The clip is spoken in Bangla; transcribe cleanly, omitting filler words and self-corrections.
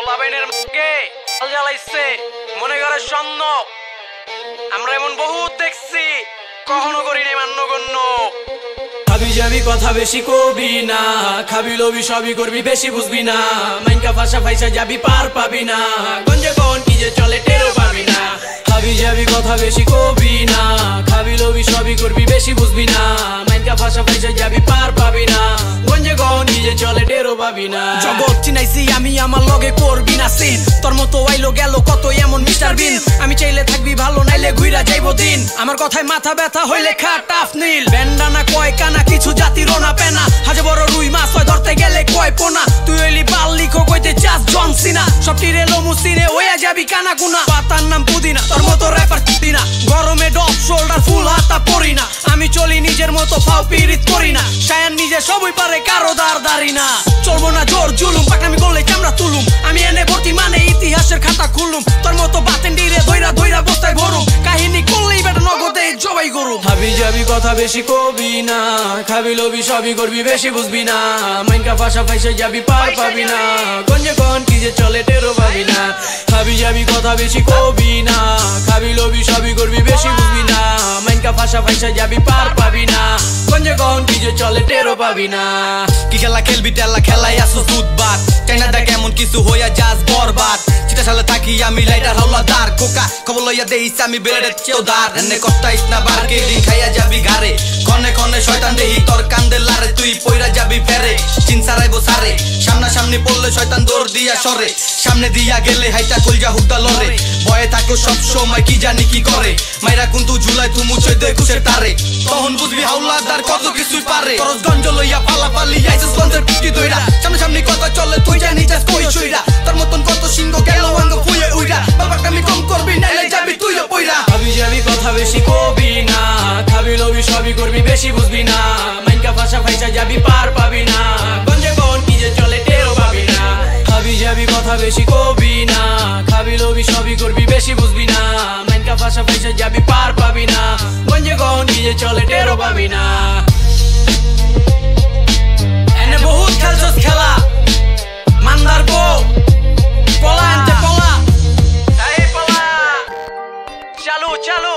পোলাবেনের মুখে জ্বালাইছে মনে করে স্বর্ণ। আমরা এমন বহুত দেখছি, কখনো করি নাই মান্যগণ্য। খাবি যাবি কথা বেশি কবি না, খাবি লবি সবই করবি বেশি বুঝবি না। মাইনকা ফাঁসা ফাইসা যাবি পার পাবি না, গঞ্জে কোন কি যে চলে টেরও পাবি না। খাবি যাবি কথা বেশি কবি না, খাবি লবি সবই করবি বেশি বুঝবি না। মাইনকা ফাঁসা ফাইসা যাবি পার পাবি না, গঞ্জে কোন কি যে চলে টেরও পাবি না। জগৎ চিনাইছি আমি, আমার লগে করবি না সিন। তোর মতো আইলো গেল কত এমন মিস্টার বিন। আমি চাইলে থাকবি ভালো, নাইলে ঘুইরা যাইবো দিন। আমার কথায় মাথা ব্যথা হইলে খা টাফ নীল। বেন্ডানা কয় কানা কিছু জাতির না পেনা, হাজে বড় রুই মাছ হয় ধরতে গেলে কয় পোনা। তুই হইলি বাল লিখো কইতে চাস জন সিনা, সব টিরে লমুসিনে হইয়া যাবি কানা কুনা। পাতার নাম পুদিনা, তোর মতো র্যাপার না। গরমে ডপ শোল্ডার ফুল হাতা পরি না। আমি চলি নিজের মতো ফাও পিরিত করি না। শায়ান নিজে সবই পারে, কারো দাঁড় দাঁড়ি না। চলবো না জোর জুলুম, পাকনামি করলে চামড়া তুলুম। আমি এনে ভর্তি মানে ইতিহাসের খাতা খুলুম। তোর মতো বাতেন ডিরে ধইরা ধইরা বস্তায় ভরুম। কাহিনী করলেই বেটা নগদে জবাই গরুম। খাবি যাবি কথা বেশি কবি না, খাবি লবি সবই করবি বেশি বুঝবি না। মাইনকা ফাঁসা ফাইসা যাবি পার পাবি না, গঞ্জে কোন কি যে চলে টেরও পাবি না। খাবি যাবি কথা বেশি কবি না, খাবি লবি সবই করবি বেশি বুঝবি না। মাইনকা ফাঁসা ফাইসা যাবি পার পাবি না, গঞ্জে কোন কি যে চলে টেরও পাবি না। কি খেলা খেলবি তেলা খেলাই আসো দুধবাত, চাইনা দেখ এমন কিছু হইয়া যাস বরবাদ। চিটা সালে থাকি আমি লাইটার হাওলাদার, কোকা খবর লইয়া দেইস আমি বেড়ে চেউদার। এনে কষ্টাইস না বারকে দিন খাইয়া যাবি ঘাড়ে, ক্ষণে ক্ষণে শয়তান দেহি তোর কান্দে লারে। তুই পইরা যাবি ফেরে, চিন সারাইবো সারে। সামনা সামনি পড়লে শয়তান দৌড় দিয়া সরে, সামনে দিয়া গেলে হাইটা কলজা হুকটা লরে। ভয়ে থাকো সব সময় কি জানি কি করে, মাইরা কিন্তু ঝুলাই তু মুছে দে খুশের তারে। তখন বুঝবি হাওলাদার কত কিছুই পারে। খরচ গঞ্জ লইয়া পালা পালি আইসিস গঞ্জের পিটি দইরা। সামনে সামনি কথা চলে তুই জানি যাস কই ছইরা। তোর মতন কত সিংহ গেল অঙ্গ ফুয়ে উইরা, বাবাকে আমি কম করবি নাইলে যাবি তুইও পইরা। খাবি যাবি কথা বেশি কবি না, খাবি লবি সবই করবি বেশি বুঝবি না। মাইনকা ফাঁসা ফাইসা যাবি পার পাবি না, গঞ্জে কোন কি যে চলে টেরও পাবি না। খাবি যাবি কথা বেশি কবি না, খাবি লবি সবই করবি বেশি বুঝবি না। মাইনকা ফাঁসা ফাইসা যাবি পার পাবি না, গঞ্জে কোন কি যে চলে টেরও পাবি না। এনে বহুত খেলছস খেলা, মান্দার বউ পলা আনতে পলা। এই পলা চালু চালু।